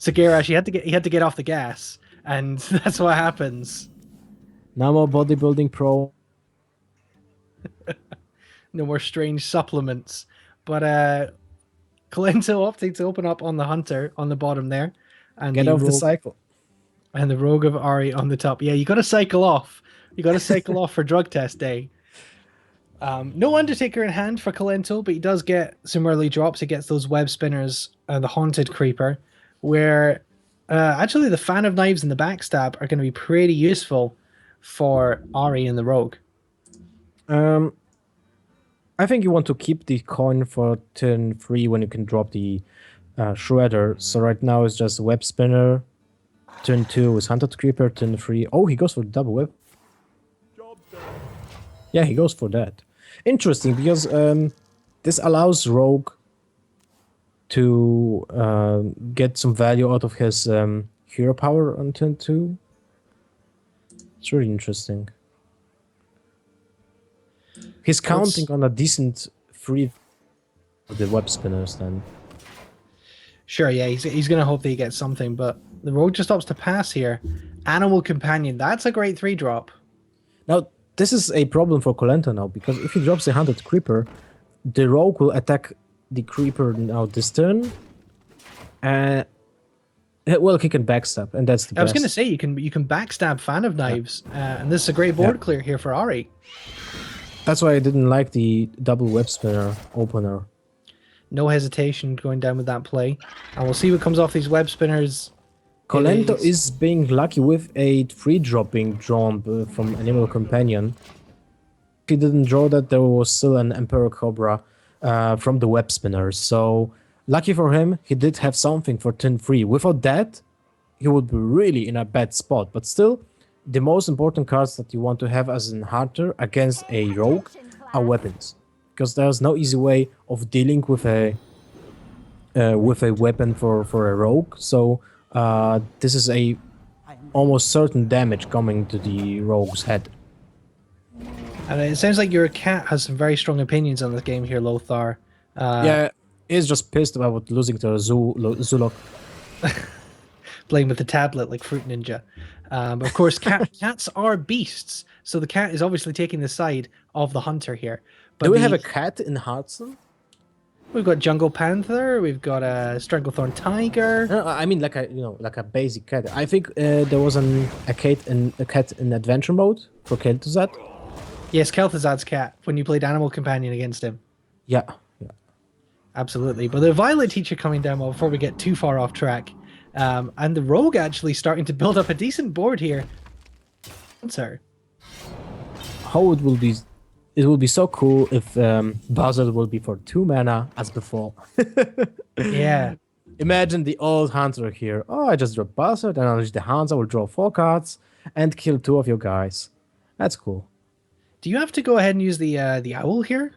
So Gerash, he had to get off the gas, and that's what happens. No more bodybuilding pro. No more strange supplements. But Kolento opting to open up on the hunter on the bottom there, and Get the off the rogue cycle. of Aree on the top. Yeah, you got to cycle off. You got to cycle off for drug test day. No Undertaker in hand for Kolento, but he does get some early drops. He gets those web spinners, the Haunted Creeper, where actually the Fan of Knives and the Backstab are going to be pretty useful for Aree and the Rogue. I think you want to keep the coin for turn 3 when you can drop the Shredder. So right now it's just Web Spinner. Turn 2 is Hunted Creeper. Turn 3... Oh, he goes for the double web. Yeah, he goes for that. Interesting, because this allows Rogue to get some value out of his hero power on turn 2. It's really interesting. He's counting on a decent free of the web spinners then. Sure, yeah, he's going to hope that he gets something, but the Rogue just opts to pass here. Animal Companion, that's a great 3-drop. Now, this is a problem for Kolento now, because if he drops the Hunted Creeper, the Rogue will attack the Creeper now this turn. Well, he can backstab, and that's the best. I was going to say, you can backstab Fan of Knives, and this is a great board clear here for Aree. That's why I didn't like the double web spinner opener. No hesitation going down with that play. And we'll see what comes off these web spinners. Kolento is being lucky with a 3-dropping jump from Animal Companion. If he didn't draw that, there was still an Emperor Cobra from the web spinners. So, lucky for him, he did have something for turn 3. Without that, he would be really in a bad spot. But still, the most important cards that you want to have as an hunter against a rogue are weapons, because there's no easy way of dealing with a weapon for a rogue. So this is a almost certain damage coming to the rogue's head. And it sounds like your cat has some very strong opinions on this game here, Lothar. Yeah, he's just pissed about losing to Zulok. Playing with the tablet like Fruit Ninja. But of course, cats are beasts, so the cat is obviously taking the side of the hunter here. But do we have a cat in Hearthstone? We've got Jungle Panther, we've got a Stranglethorn Tiger. No, I mean like a basic cat. I think there was a cat in adventure mode for Kel'Thuzad. Yes, Kel'Thuzad's cat when you played Animal Companion against him. Yeah. Absolutely. But the Violet Teacher coming down before we get too far off track. And the Rogue actually starting to build up a decent board here. Sir. How it will be so cool if Buzzard will be for 2 mana as before. Yeah. Imagine the old hunter here. Oh, I just draw Buzzard and unleash the hounds. I will draw 4 cards and kill 2 of your guys. That's cool. Do you have to go ahead and use the owl here?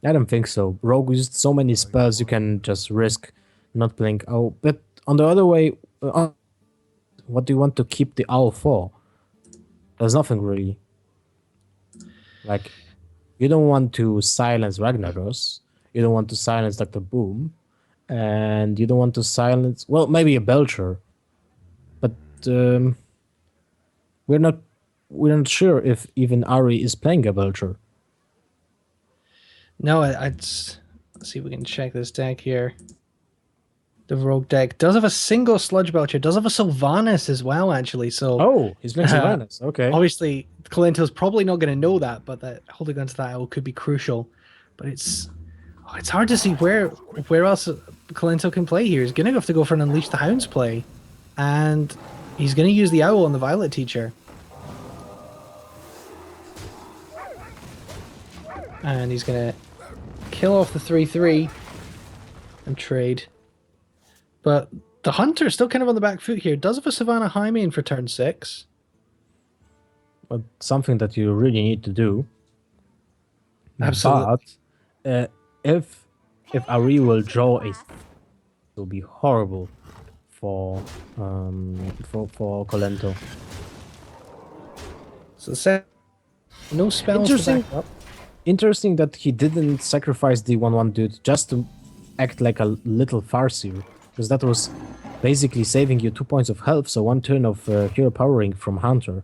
I don't think so. Rogue used so many spells you can just risk not playing owl. But on the other way, what do you want to keep the owl for? There's nothing really. Like, you don't want to silence Ragnaros. You don't want to silence Dr. Boom. And you don't want to silence... Well, maybe a Belcher. But we're not sure if even Aree is playing a Belcher. No, let's see if we can check this deck here. The Rogue deck does have a single Sludge Belcher, does have a Sylvanas as well, actually. So, oh, he's playing Sylvanas. Okay. Obviously, Kolento's probably not going to know that, but that holding onto that owl could be crucial. But it's hard to see where else Kolento can play here. He's going to have to go for an Unleash the Hounds play, and he's going to use the owl on the Violet Teacher. And he's going to kill off the 3/3 and trade. But the Hunter's still kind of on the back foot here. Does have a Savannah Highmane for turn 6. But something that you really need to do. Absolutely. But if Aree will draw it will be horrible for Kolento. So no spells. Interesting that he didn't sacrifice the 1/1 dude just to act like a little farseer, because that was basically saving you 2 points of health, so 1 turn of hero powering from Hunter.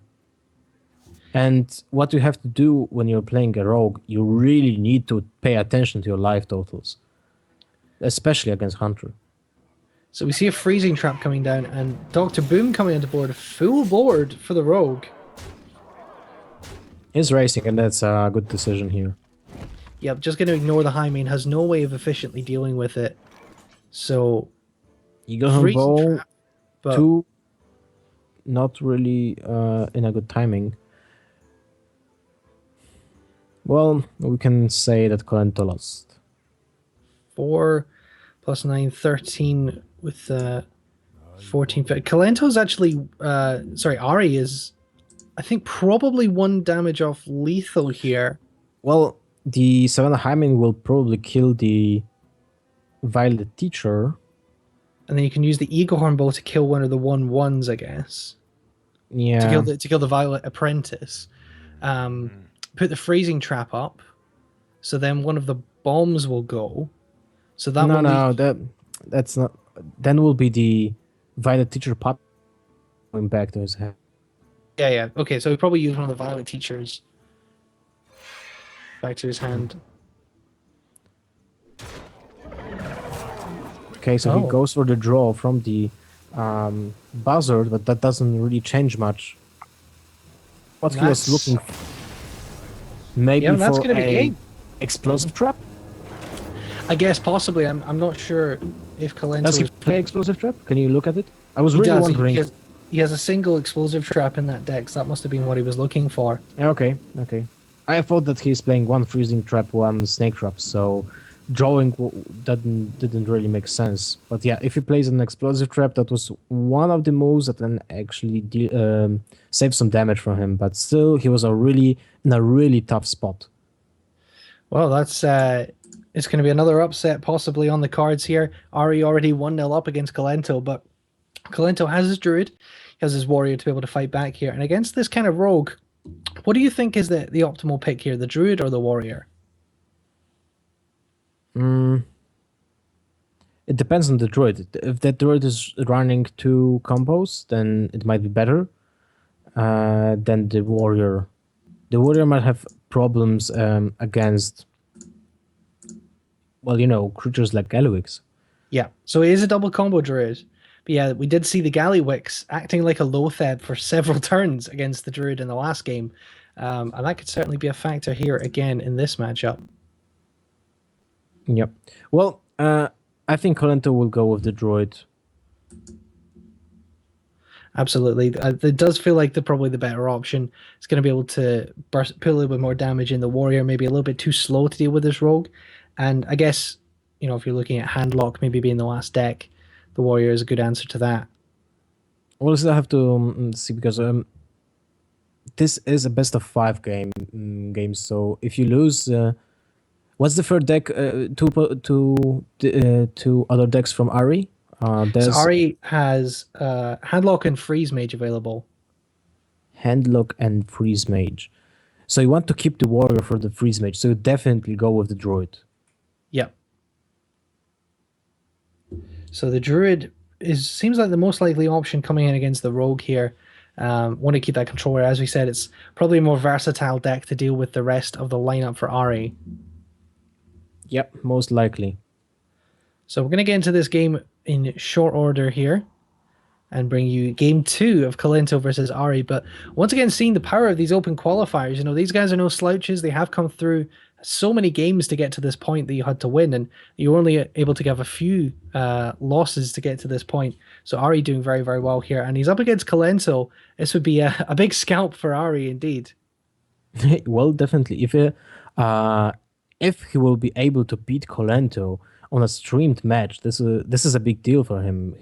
And what you have to do when you're playing a rogue, you really need to pay attention to your life totals, especially against Hunter. So we see a freezing trap coming down, and Dr. Boom coming onto board, full board for the rogue. He's racing, and that's a good decision here. Yep, just going to ignore the high main, has no way of efficiently dealing with it. So, Eagle Horn freezing Bow, trap, but 2, not really in a good timing. Well, we can say that Kolento lost. 4 plus 9, 13 with 14. Kalento's actually, sorry, Aree is, I think, probably 1 damage off lethal here. Well, the Savannah Hymen will probably kill the Violet Teacher. And then you can use the Eagle Horn Bow to kill one of the 1/1s, I guess. Yeah. To kill the Violet Apprentice. Put the freezing trap up. So then one of the bombs will go. So that will that's not. Then will be the Violet Teacher pop going back to his head. Yeah. Okay, so he probably use one of the Violet Teachers back to his hand. Okay, so he goes for the draw from the buzzard, but that doesn't really change much. What he was looking for. Maybe that's for gonna be game. Explosive trap? I guess possibly. I'm not sure if Kolento Does he play explosive trap? Can you look at it? I was really wondering. He has a single explosive trap in that deck, so that must have been what he was looking for. Okay. I thought that he's playing 1 freezing trap, 1 snake trap, so drawing didn't really make sense. But yeah, if he plays an explosive trap, that was one of the moves that can actually save some damage from him. But still, he was in a really tough spot. Well, that's it's going to be another upset possibly on the cards here. Aree already 1-0 up against Kolento, but Kolento has his druid, he has his warrior to be able to fight back here. And against this kind of rogue, what do you think is the optimal pick here, the druid or the warrior? It depends on the druid. If that druid is running 2 combos, then it might be better than the warrior. The warrior might have problems against, well, creatures like Gallywix. Yeah, so it is a double combo druid. But yeah, we did see the Gallywix acting like a Lotheb for several turns against the druid in the last game. And that could certainly be a factor here again in this matchup. Yep. Well, I think Kolento will go with the druid. Absolutely. It does feel like probably the better option. It's going to be able to put a little bit more damage in the warrior, maybe a little bit too slow to deal with this rogue. And I guess, if you're looking at handlock maybe being the last deck, the warrior is a good answer to that. Well, still have to see, because this is a best of 5 game. So if you lose, what's the third deck? Two other decks from Aree. So Aree has handlock and freeze mage available. Handlock and freeze mage. So you want to keep the warrior for the freeze mage. So you definitely go with the druid. Yep. So the druid seems like the most likely option coming in against the rogue here. Want to keep that controller. As we said, it's probably a more versatile deck to deal with the rest of the lineup for Aree. Yep, most likely. So we're going to get into this game in short order here and bring you game 2 of Kolento versus Aree. But once again, seeing the power of these open qualifiers, these guys are no slouches. They have come through so many games to get to this point that you had to win, and you were only able to have a few losses to get to this point. So Aree doing very, very well here, and he's up against Kolento. This would be a big scalp for Aree indeed. Well, definitely. If he will be able to beat Kolento on a streamed match, this is a big deal for him.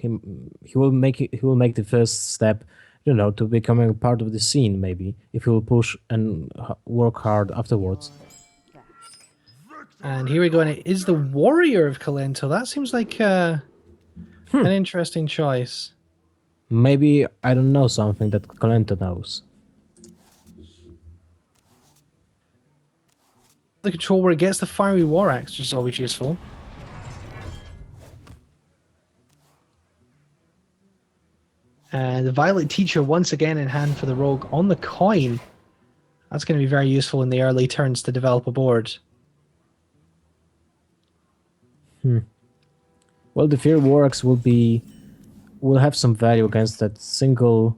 He will make the first step, to becoming a part of the scene. Maybe if he will push and work hard afterwards. And here we go, and it is the warrior of Kolento. That seems like an interesting choice. Maybe I don't know something that Kolento knows. The control where it gets the fiery war axe, which is always useful. And the Violet Teacher once again in hand for the Rogue on the coin. That's going to be very useful in the early turns to develop a board. Well, the Fear Warx will have some value against that single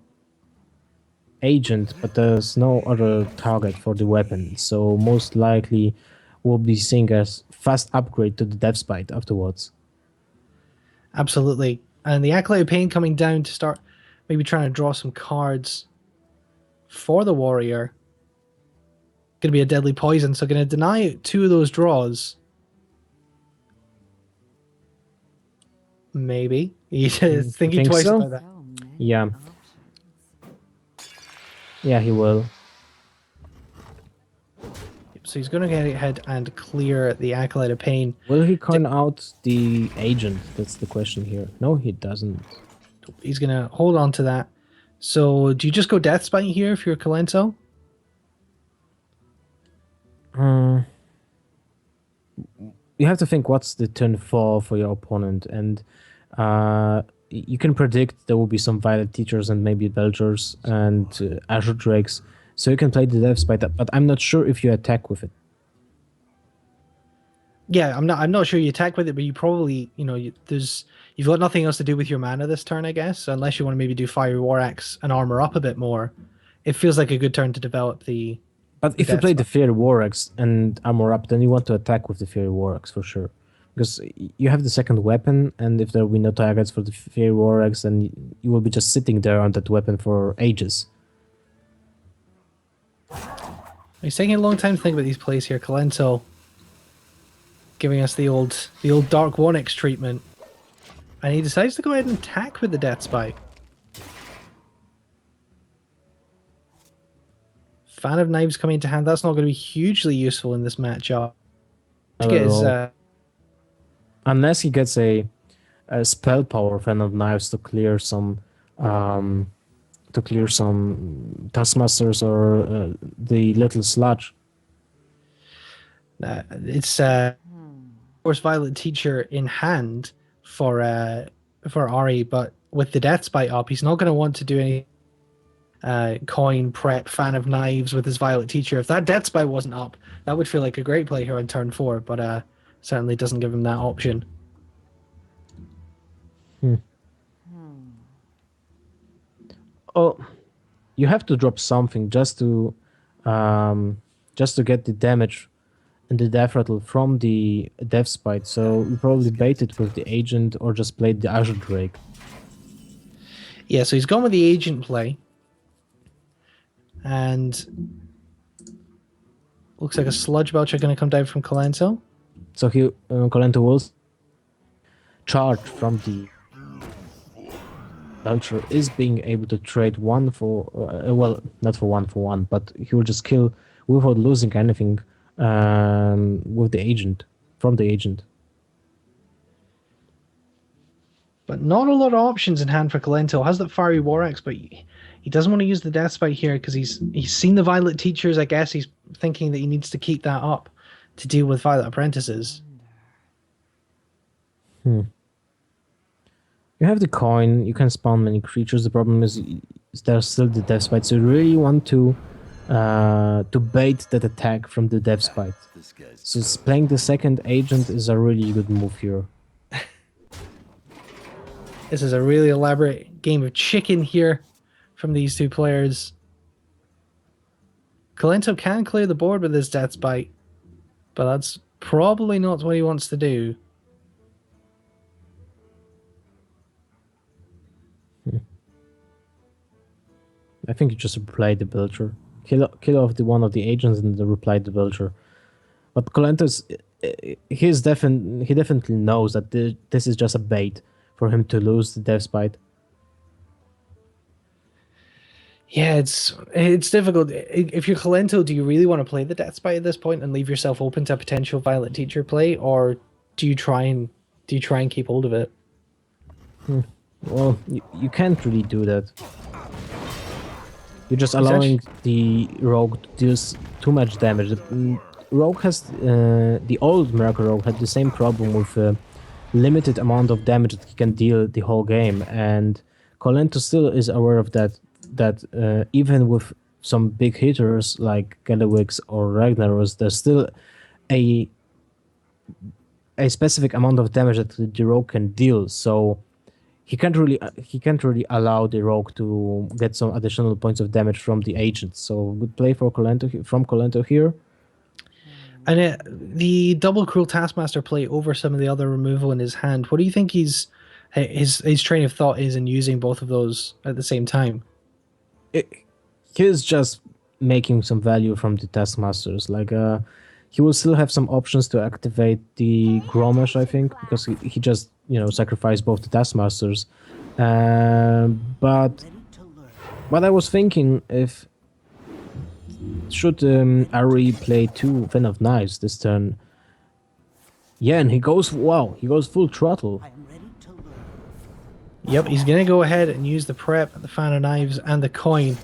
agent, but there's no other target for the weapon, so most likely we'll be seeing a fast upgrade to the Death Spite afterwards. Absolutely. And the Acolyte of Pain coming down to start maybe trying to draw some cards for the Warrior. Going to be a Deadly Poison, so going to deny 2 of those draws. Maybe. He's thinking twice so? about that. Yeah. Yeah, he will. So he's going to get ahead and clear the Acolyte of Pain. Will he coin out the agent? That's the question here. No, he doesn't. He's going to hold on to that. So do you just go Death Spite here if you're Kolento? You have to think what's the turn 4 for your opponent, and you can predict there will be some Violet Teachers and maybe Belchers and Azure Drakes, so you can play the Death Spite, but I'm not sure if you attack with it. Yeah, I'm not sure you attack with it, but you probably, you've got nothing else to do with your mana this turn, I guess, unless you want to maybe do Fiery War Axe and armor up a bit more. It feels like a good turn to develop the... But if you play the Fiery War Axe and armor up, then you want to attack with the Fiery War Axe for sure. Because you have the second weapon, and if there will be no targets for the Fiery War Axe, then you will be just sitting there on that weapon for ages. He's taking a long time to think about these plays here. Kolento giving us the old Dark Wonix treatment. And he decides to go ahead and attack with the Death Spite. Fan of Knives coming into hand. That's not going to be hugely useful in this matchup. Unless he gets a spell power Fan of Knives to clear some Taskmasters or the Little Sludge. It's of course Violet Teacher in hand for Aree, but with the Death Spite up, he's not going to want to do any coin prep Fan of Knives with his Violet Teacher. If that Death Spite wasn't up, that would feel like a great play here on turn 4, but certainly doesn't give him that option. Oh, you have to drop something just to get the damage and the death rattle from the Death Spite. So you probably bait it with the agent or just played the Azure Drake. Yeah, so he's gone with the agent play. And looks like a Sludge Belcher going to come down from Kolento. So Kolento will charge from the Belcher, is being able to trade one for, well, not for one, but he will just kill without losing anything with the agent, from the agent. But not a lot of options in hand for Kolento. Has that Fiery War Axe, but he doesn't want to use the Death Spite here because he's seen the Violet Teachers. I guess he's thinking that he needs to keep that up to deal with Violet Apprentices. You have the coin, you can spawn many creatures. The problem is there's still the Death Spite, so you really want to bait that attack from the Death Spite. So playing the second agent is a really good move here. This is a really elaborate game of chicken here from these two players. Kolento can clear the board with his Death Spite, but that's probably not what he wants to do. I think you just reply the Belcher. Kill off one of the agents and then reply the Belcher. But Kolento he definitely knows that this is just a bait for him to lose the Death Spite. Yeah, it's difficult. If you're Kolento, do you really want to play the Death Spite at this point and leave yourself open to a potential Violet Teacher play, or do you try and keep hold of it? Well, you can't really do that. You're just allowing the Rogue to deal too much damage. The Rogue has the old Miracle Rogue had the same problem with limited amount of damage that he can deal the whole game, and Kolento still is aware of that even with some big hitters like Gelewix or Ragnaros, there's still a a specific amount of damage that the rogue can deal. So he can't really allow the rogue to get some additional points of damage from the agent. So good play for Kolento here. And the double Cruel Taskmaster play over some of the other removal in his hand. What do you think his train of thought is in using both of those at the same time? He's just making some value from the Taskmasters. Like he will still have some options to activate the Gromesh, I think, because he just sacrificed both the Taskmasters. But what I was thinking, if should Aree play 2 Fen of Knives this turn? Yeah, and he goes full throttle. Yep, he's going to go ahead and use the prep, the Fan of Knives, and the coin.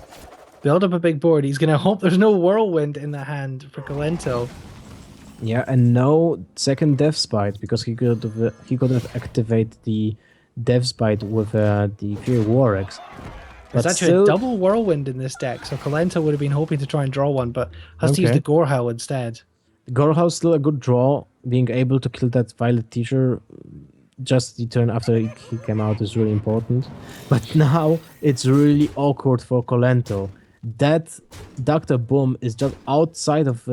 Build up a big board. He's going to hope there's no Whirlwind in the hand for Kolento. Yeah, and no second Death's Bite, because he could have activated the Death's Bite with the Fury Warx. There's actually a double Whirlwind in this deck, so Kolento would have been hoping to try and draw one, but has to use the Gorehowl instead. Gorehow's still a good draw. Being able to kill that Violet Teacher just the turn after he came out is really important. But now it's really awkward for Kolento. That Dr. Boom is just out of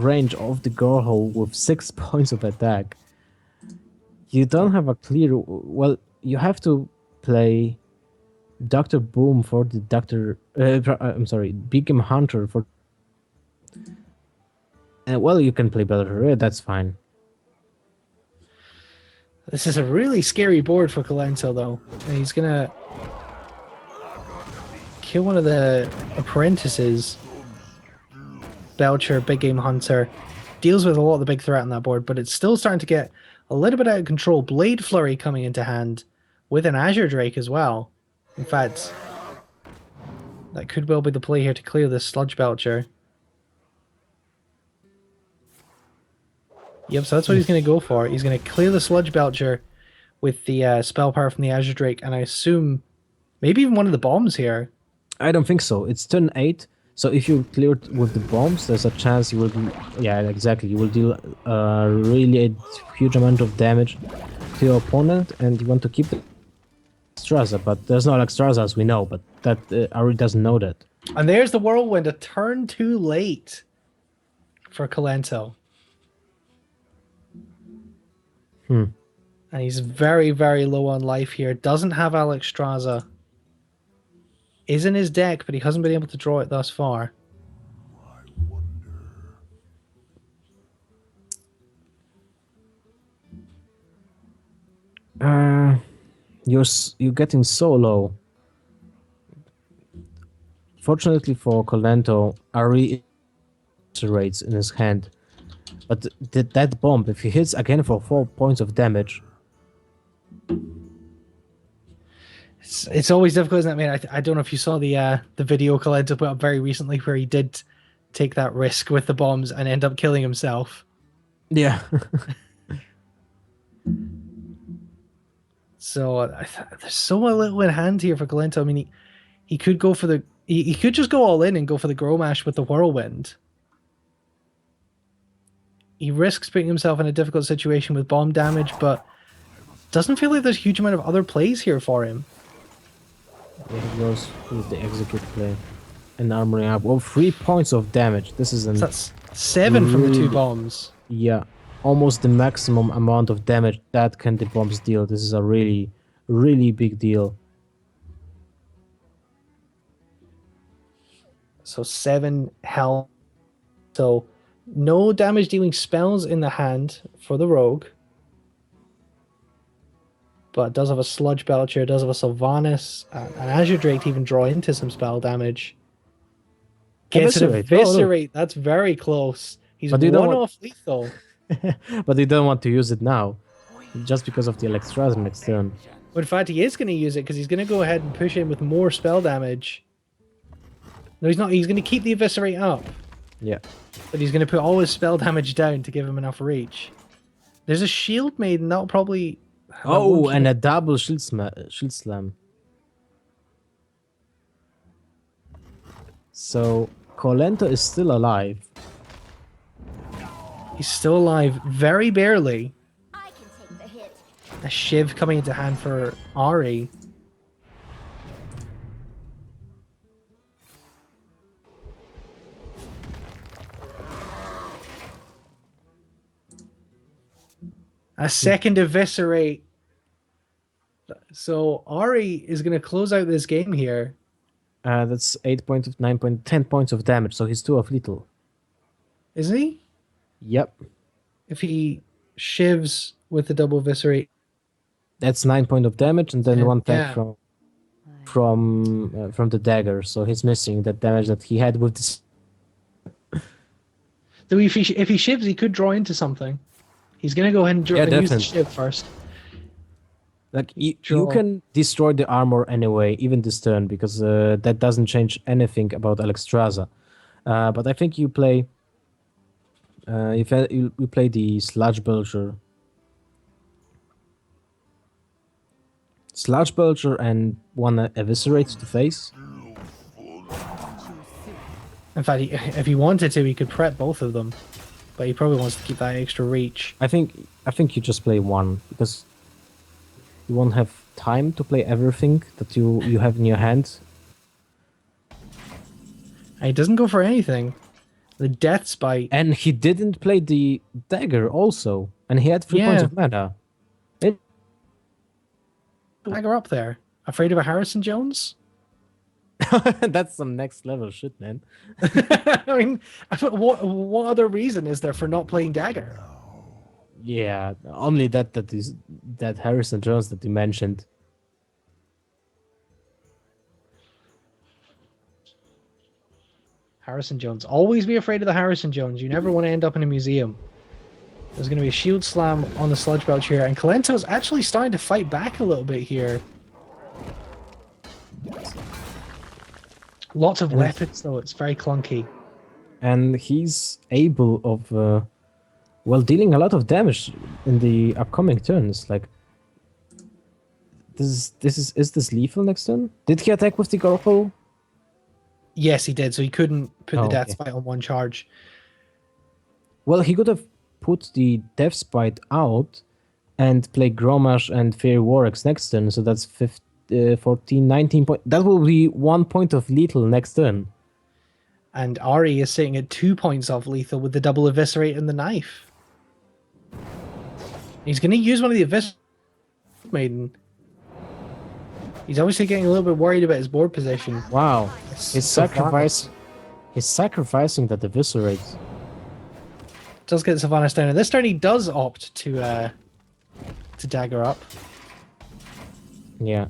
range of the Gorehowl with 6 points of attack. You don't have a clear... Well, you have to play Dr. Boom for the Beacon Hunter for... well, you can play Belleria, that's fine. This is a really scary board for Kolento, though. And he's going to kill one of the apprentices. Belcher, Big Game Hunter. Deals with a lot of the big threat on that board, but it's still starting to get a little bit out of control. Blade Flurry coming into hand with an Azure Drake as well. In fact, that could well be the play here to clear this Sludge Belcher. Yep, so that's what he's going to go for. He's going to clear the Sludge Belcher with the spell power from the Azure Drake, and I assume maybe even one of the bombs here. I don't think so. It's turn 8, so if you clear it with the bombs, there's a chance you will... Yeah, exactly. You will deal really a huge amount of damage to your opponent, and you want to keep the Extraza, but there's no Extraza as we know, but that Aree doesn't know that. And there's the Whirlwind, a turn too late for Kolento. And he's very, very low on life here. Doesn't have Alexstrasza. Is in his deck, but he hasn't been able to draw it thus far. You're getting so low. Fortunately for Kolento, Aree rates in his hand. But that bomb, if he hits again for 4 points of damage... It's always difficult, isn't it? I mean, I don't know if you saw the video Kolento put up very recently where he did take that risk with the bombs and end up killing himself. Yeah. So there's so little in hand here for Kolento. I mean, he could go for the... He could just go all in and go for the Gromash with the Whirlwind. He risks putting himself in a difficult situation with bomb damage, but doesn't feel like there's a huge amount of other plays here for him. Yeah, he goes with the execute play and armoring up. Oh, 3 points of damage. This is that's 7 from the 2 bombs. Yeah, almost the maximum amount of damage that can the bombs deal. This is a really, really big deal. So 7 health. So no damage dealing spells in the hand for the rogue. But it does have a Sludge Belcher, it does have a Sylvanas, an Azure Drake to even draw into some spell damage. Gets an Eviscerate, that's very close. He's one off lethal. But you don't want to use it now, just because of the Alexstrasza next turn. But in fact, he is going to use it because he's going to go ahead and push in with more spell damage. No, he's not. He's going to keep the Eviscerate up. Yeah. But he's going to put all his spell damage down to give him enough reach. There's a Shield Maiden, that'll probably... Oh, and a double shield slam. So Kolento is still alive. He's still alive, very barely. I can take the hit. A shiv coming into hand for Aree. A second eviscerate. So Aree is going to close out this game here. That's 8 points of 9 point, 10 points of damage. So he's too of lethal. Isn't he? Yep, If he shivs with the double eviscerate. that's 9 points of damage, and then And- one attack yeah. from the dagger. So he's missing that damage that he had with this. Though if he shivs, he could draw into something. He's going to go ahead and, Yeah, and use the definitely. shiv first. Like you Draw. can destroy the armor anyway, even this turn, because that doesn't change anything about Alexstrasza. But I think you play. You play the Sludge Belcher. Sludge Belcher and one Eviscerate to face. In fact, if he wanted to, he could prep both of them. But he probably wants to keep that extra reach. I think you just play one because you won't have time to play everything that you have in your hand. And he doesn't go for anything. The Death Spite. And he didn't play the dagger also, and he had 3 points Yeah. of mana. Dagger up there. Afraid of a Harrison Jones? That's some next level shit, man. I mean, what other reason is there for not playing Dagger? Yeah, only that Harrison Jones that you mentioned. Harrison Jones. Always be afraid of the Harrison Jones. You never want to end up in a museum. There's going to be a shield slam on the Sludge Belch here, and Kolento's actually starting to fight back a little bit here. Lots of weapons, though. It's very clunky. And he's able of dealing a lot of damage in the upcoming turns. Like is this lethal next turn? Did he attack with the Gorple? Yes, he did, so he couldn't put the Oh, Death okay. Spite on one charge. Well, he could have put the Death Spite out and play Gromash and Fairy Warx next turn, so that's 14, 19 points. That will be 1 point of lethal next turn. And Aree is sitting at 2 points off lethal with the double eviscerate and the knife. He's going to use one of the eviscerate maiden. He's obviously getting a little bit worried about his board position. Wow, he's Sylvanas sacrificing that Eviscerate. does get Sylvanas down, and this turn he does opt to dagger up. Yeah.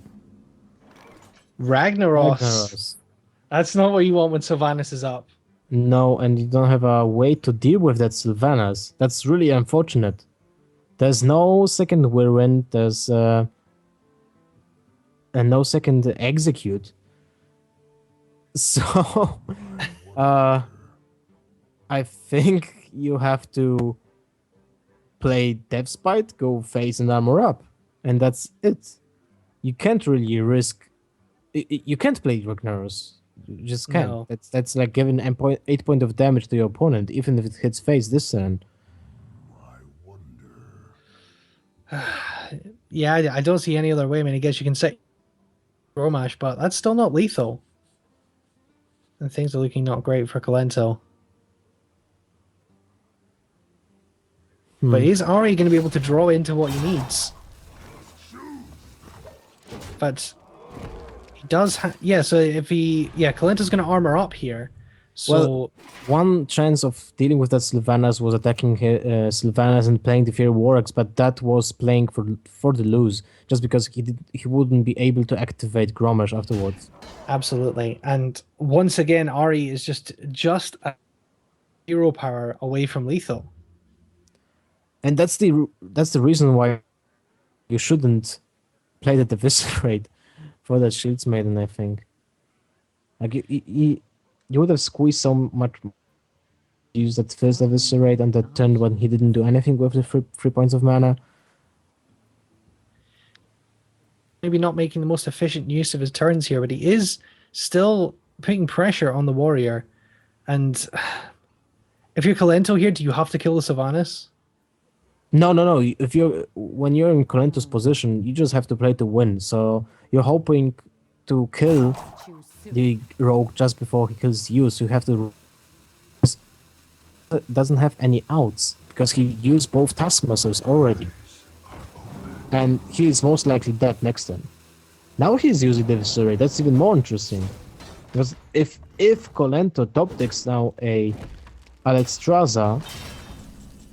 Ragnaros. Ragnaros. That's not what you want when Sylvanas is up. No, and you don't have a way to deal with that Sylvanas. That's really unfortunate. There's no second whirlwind. There's and no second execute. So, I think you have to play Death Spite, go face and armor up, and that's it. You can't really risk. You can't play Ragnaros. You just can't. No. That's like giving 8 point of damage to your opponent, even if it hits face this turn. Yeah, I don't see any other way. I mean, I guess you can set Gromash, but that's still not lethal. And things are looking not great for Kolento. But is Aree going to be able to draw into what he needs? But he does yeah, so if he... Yeah, Kolento's going to armor up here. So... Well, one chance of dealing with that Sylvanas was attacking Sylvanas and playing the Fear Warx, but that was playing for the lose, just because he wouldn't be able to activate Gromash afterwards. Absolutely. And once again, Aree is just a hero power away from lethal. And that's the reason why you shouldn't play the Eviscerate for that Shields Maiden, I think. Like you would have squeezed so much, use that first Eviscerate on that turn when he didn't do anything with the 3 points of mana. Maybe not making the most efficient use of his turns here, but he is still putting pressure on the warrior. And if you're Kolento here, do you have to kill the Sylvanas? No, no, no. If you're when you're in Colento's position, you just have to play to win. So you're hoping to kill the rogue just before he kills you. So you have to doesn't have any outs because he used both Taskmasters already, and he is most likely dead next turn. Now he's using the Visceray. That's even more interesting because if Kolento top decks now a Alexstrasza,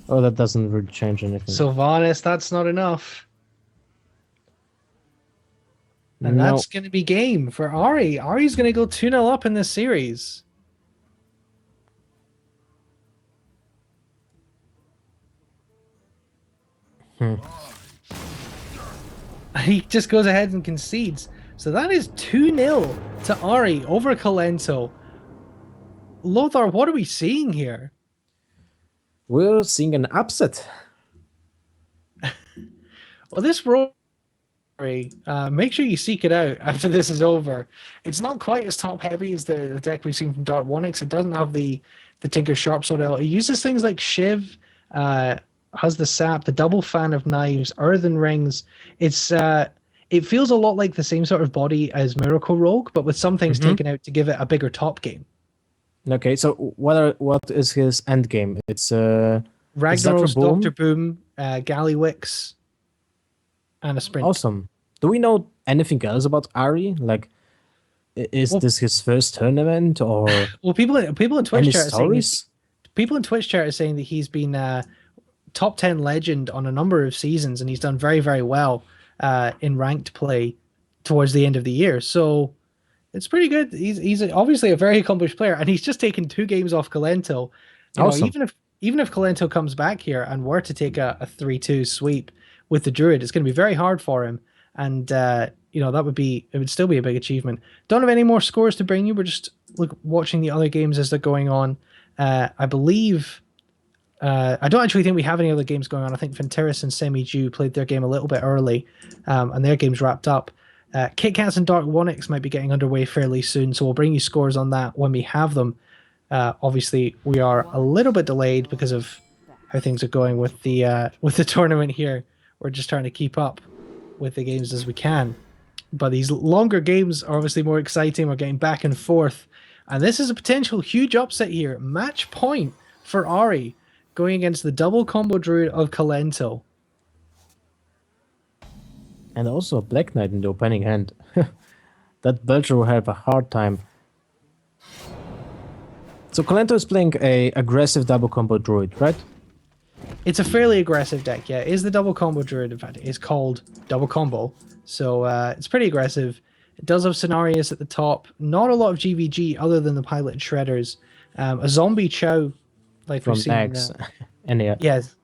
oh, that doesn't really change anything. Sylvanas, that's not enough. And No. that's going to be game for Aree. Aree's going to go 2-0 up in this series. He just goes ahead and concedes. So that is 2-0 to Aree over Kolento. Lothar, what are we seeing here? We're seeing an upset. Well, this role, make sure you seek it out after this is over. It's not quite as top heavy as the deck we've seen from Dark Onyx. It doesn't have the Tinker Sharpsword element. It uses things like Shiv, has the sap, the double fan of knives, earthen rings. It feels a lot like the same sort of body as Miracle Rogue, but with some things taken out to give it a bigger top game. Okay, so what is his end game? It's Ragnaros, Boom? Dr. Boom, Gallywix, and a sprint. Awesome. Do we know anything else about Aree? Like, is this his first tournament or Well, people in Twitch any chat are saying stories? people in Twitch chat are saying that he's been top 10 legend on a number of seasons, and he's done very, very well in ranked play towards the end of the year. So it's pretty good. He's obviously a very accomplished player, and he's just taken 2 games off Kolento. You know, Awesome. even if Kolento comes back here and were to take a 3-2 sweep with the Druid, it's going to be very hard for him. And you know, it would still be a big achievement. Don't have any more scores to bring you. We're just watching the other games as they're going on. I believe I don't actually think we have any other games going on. I think Venteris and Semi-Jew played their game a little bit early, and their game's wrapped up. Kit Kats and Dark Onyx might be getting underway fairly soon, so we'll bring you scores on that when we have them. Obviously, we are a little bit delayed because of how things are going with the tournament here. We're just trying to keep up with the games as we can. But these longer games are obviously more exciting. We're getting back and forth. And this is a potential huge upset here. Match point for Aree going against the double combo druid of Kolento. And also a Black Knight in the opening hand. That Belcher will have a hard time. So Kolento is playing a aggressive double combo druid, right? It's a fairly aggressive deck, yeah. It is the double combo druid, in fact. It's called double combo. So it's pretty aggressive. It does have scenarios at the top. Not a lot of GVG other than the pilot shredders. A zombie chow, like From we've seen. X. And yeah. Yes.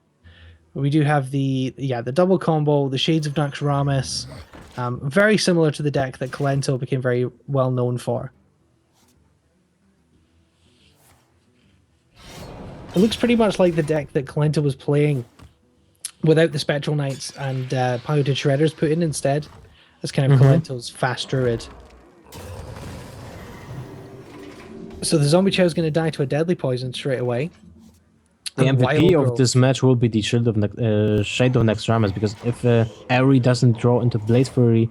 We do have the double combo, the Shades of Naxxramas. Very similar to the deck that Kolento became very well known for. It looks pretty much like the deck that Kolento was playing without the Spectral Knights and Piloted Shredders put in instead. That's kind of Kolento's fast druid. So the Zombie Chow is going to die to a deadly poison straight away. The And MVP Wild of Growth. this match will be the Shade of Naxxramas, because if Aree doesn't draw into Blade Fury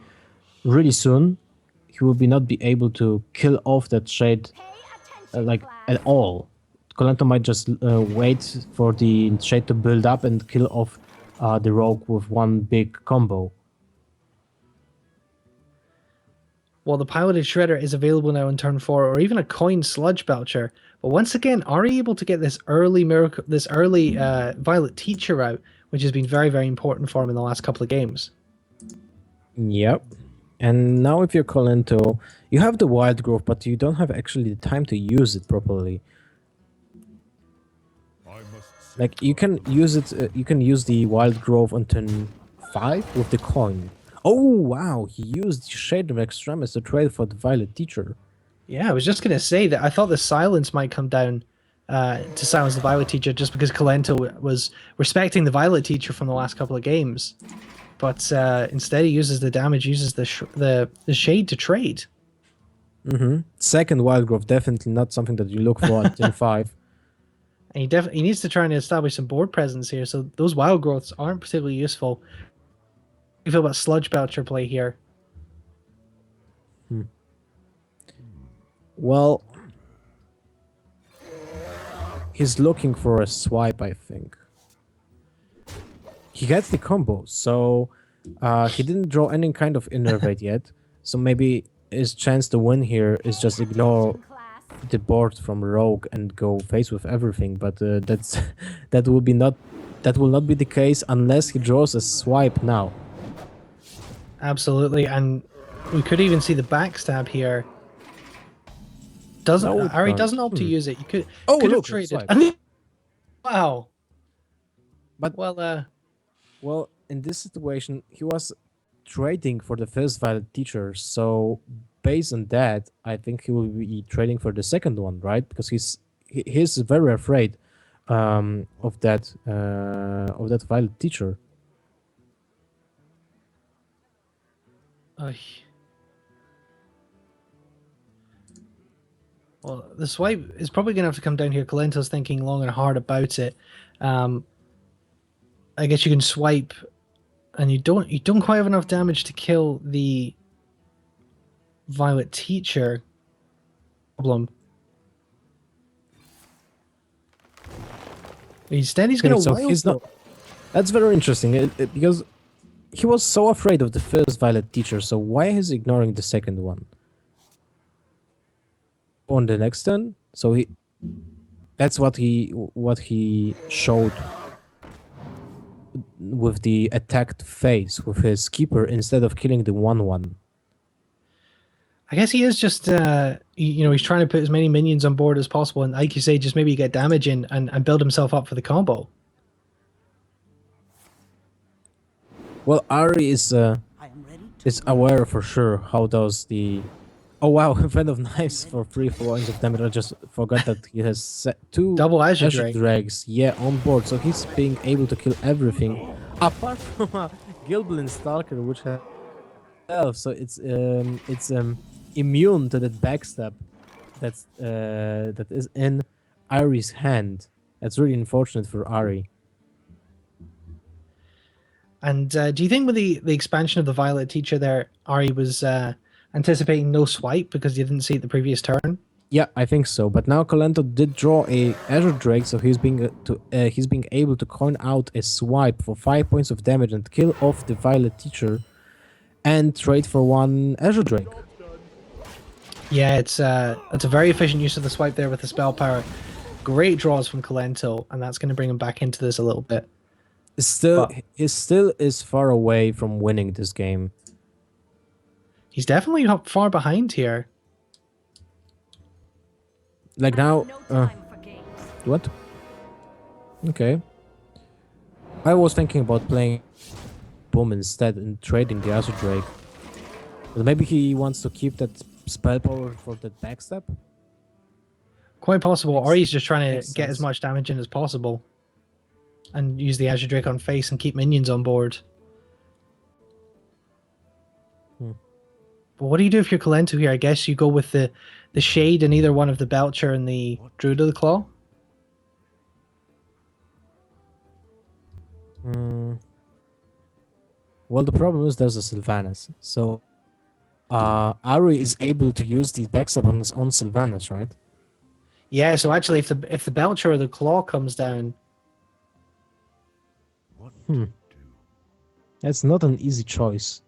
really soon, he will not be able to kill off that Shade at all. Kolento might just wait for the Shade to build up and kill off the Rogue with one big combo. Well, the Piloted Shredder is available now in turn 4, or even a Coin Sludge Belcher. But once again, are you able to get this early Violet Teacher out, which has been very, very important for him in the last couple of games? Yep. And now if you're Kolento, you have the Wild Growth, but you don't have actually the time to use it properly. Like, you can use it, you can use the Wild Growth on turn 5 with the coin. Oh, wow, he used Shade of Extremis to trade for the Violet Teacher. Yeah, I was just going to say that I thought the silence might come down to silence the Violet Teacher just because Kolento was respecting the Violet Teacher from the last couple of games. But instead he uses the damage, uses the Shade to trade. Second wild growth, definitely not something that you look for at Gen 5. And he needs to try and establish some board presence here. So those wild growths aren't particularly useful. How do you feel about Sludge Belcher play here? Well, he's looking for a swipe, I think. He gets the combo, so he didn't draw any kind of innervate yet. So maybe his chance to win here is just ignore the board from Rogue and go face with everything. But that will be not that will not be the case unless he draws a swipe now. Absolutely, and we could even see the backstab here. Doesn't No Aree turn. doesn't opt to use it? You could Oh, could have look, traded. swipe. Wow. But Well, in this situation, he was trading for the first valid teacher. So based on that, I think he will be trading for the second one, right? Because he's very afraid of that valid teacher. uh, well, the swipe is probably going to have to come down here. Kolento's thinking long and hard about it. I guess you can swipe, and you don't quite have enough damage to kill the Violet Teacher. Problem. Instead, he's going to So wild. he's not. That's very interesting because he was so afraid of the first valid teacher. So why is he ignoring the second one? On the next turn, so that's what he showed with the attacked face with his keeper instead of killing the 1/1. I guess he is just, he's trying to put as many minions on board as possible, and like you say, just maybe get damage in and build himself up for the combo. Well, Ari is aware for sure how does the. Oh wow, Fan of Knives for 3 points of damage. I just forgot that he has set 2 Double Azure Drake. Drags, on board, so he's being able to kill everything apart from a Gilblin Stalker, which has so it's immune to that backstab that is in Ari's hand. That's really unfortunate for Ari. And do you think with the expansion of the Violet Teacher there, Aree was anticipating no swipe because you didn't see it the previous turn? Yeah, I think so. But now Kolento did draw a Azure Drake, so he's being able to coin out a swipe for 5 points of damage and kill off the Violet Teacher, and trade for 1 Azure Drake. Yeah, it's a very efficient use of the swipe there with the spell power. Great draws from Kolento, and that's going to bring him back into this a little bit. He still is far away from winning this game. He's definitely far behind here. Like now, what? Okay. I was thinking about playing Boom instead and trading the Azure Drake. But maybe he wants to keep that spell power for that backstab? Quite possible. Or he's just trying Makes to get as sense. much damage in as possible. And use the Azure Drake on face and keep minions on board. But what do you do if you're Kolento here? I guess you go with the Shade in either one of the Belcher and the Druid of the Claw. Well, the problem is there's a Sylvanas. So, Aree is able to use the backstab on his own Sylvanas, right? Yeah, so actually if the Belcher or the Claw comes down, That's not an easy choice.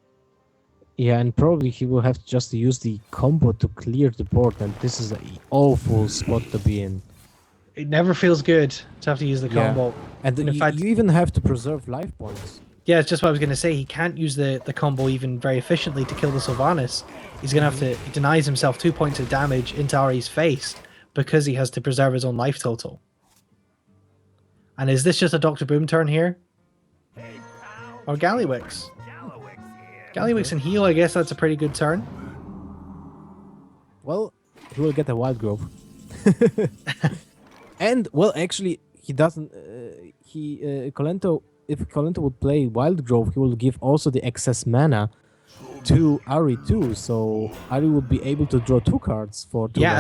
Yeah, and probably he will have just to use the combo to clear the board, and this is an awful spot to be in. it never feels good to have to use the Yeah. combo. And in fact, you even have to preserve life points. yeah, it's just what I was going to say. He can't use the combo even very efficiently to kill the Sylvanas. He's going to have to... He denies himself 2 points of damage into Aree's face because he has to preserve his own life total. And is this just a Dr. Boom turn here? Or Gallywix? Gallywix and heal, I guess that's a pretty good turn. Well, he will get a wild growth. And, well, actually, he doesn't... Kolento... If Kolento would play wild growth, he will give also the excess mana to Aree too, so Aree would be able to draw 2 cards for 2 Yeah, mana.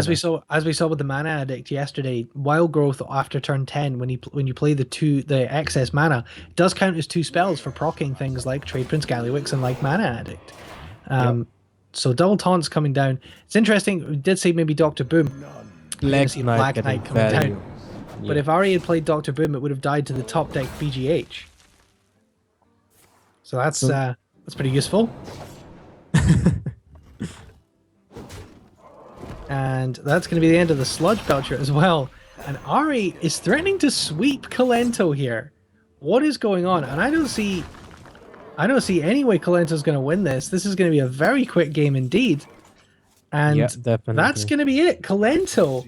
as we saw with the Mana Addict yesterday, Wild Growth after turn 10, when you play the excess mana, it does count as 2 spells for proccing things like Trade Prince Gallywix and like Mana Addict. Yep. So double taunts coming down. It's interesting. We did say maybe Doctor Boom. You're gonna see Black Black getting Knight coming value. down. But if Aree had played Doctor Boom, it would have died to the top deck BGH. So that's pretty useful. And that's going to be the end of the Sludge Belcher as well. And Aree is threatening to sweep Kolento here. What is going on? And I don't see any way Kolento's going to win this. This is going to be a very quick game indeed. And Yeah, definitely. that's going to be it. Kolento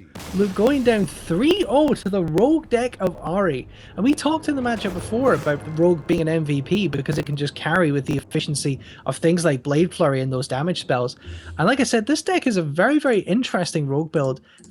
going down 3-0 to the Rogue deck of Aree. And we talked in the matchup before about Rogue being an MVP because it can just carry with the efficiency of things like Blade Flurry and those damage spells. And like I said, this deck is a very, very interesting Rogue build.